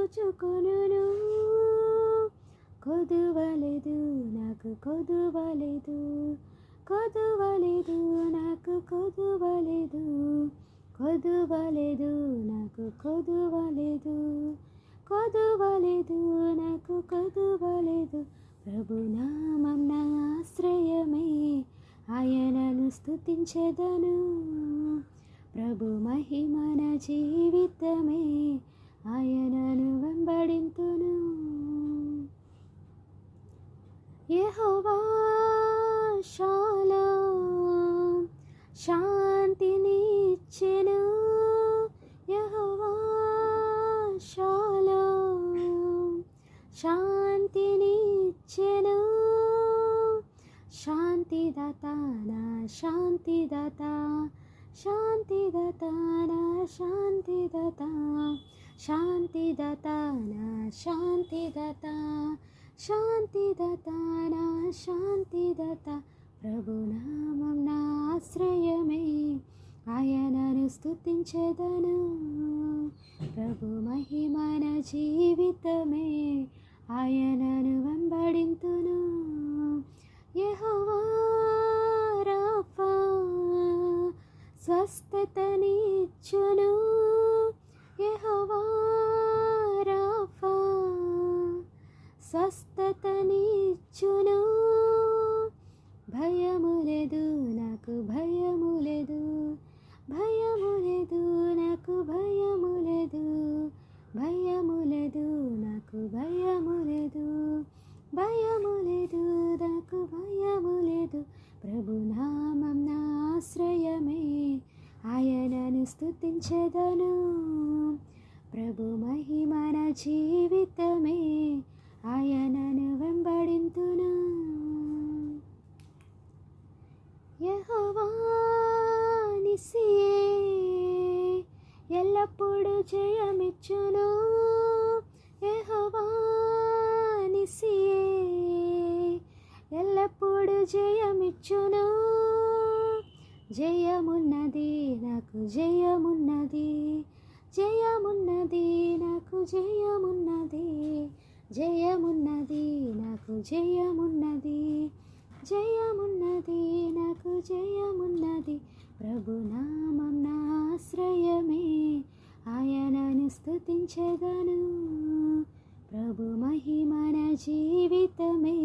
దోచుకొనును. కొదువలేదు నాకు కొదువలేదు, కొదువలేదు నాకు కొదువలేదు, కొదువలేదు నాకు కొదువలేదు, కొదువలేదు నాకు కొదువలేదు. ప్రభునామం నా ఆశ్రయమే, ఆయనను స్తుతించెదను. ప్రభు మహిమ నా జీవితమే, ఆయనను వెంబడింతును. యెహోవా షాలోమ్ శాంతినిచ్చెను. యెహోవా షాలోమ్ శాంతినిచ్చెను. శాంతిదాత నా శాంతిదాత, శాంతిదాత నా శాంతిదాత, శాంతిదాత నా శాంతిదాత, శాంతిదాత నా శాంతిదాత. ప్రభునామం నా ఆశ్రయమే, ఆయనను స్తుతించెదను. ప్రభు మహిమ నా జీవితమే, ఆయనను వెంబడింతును. యెహోవా రాఫా స్వస్థతనిచ్చును. యెహోవా రాఫా స్వస్థతనిచ్చును. భయము లేదు నాకు భయము లేదు, భయము లేదు నాకు భయము లేదు, భయము లేదు నాకు భయము లేదు, భయము లేదు నాకు భయము లేదు. ప్రభునామం నా ఆశ్రయమే, ఆయనను స్తుతించెదను. ప్రభు మహిమ నా జీవితమే, ఆయనను వెంబడింతును. యెహోవా నిస్సియే ఎల్లప్పుడూ జయమిచ్చును. యెహోవా నిస్సియే ఎల్లప్పుడూ జయమిచ్చును. జయమున్నది నాకు జయమున్నది, జయమున్నది నాకు జయమున్నది, జయమున్నది నాకు జయమున్నది, జయమున్నది నాకు జయమున్నది. ప్రభునామం నా ఆశ్రయమే, ఆయనను స్తుతించెదను. ప్రభు మహిమ నా జీవితమే,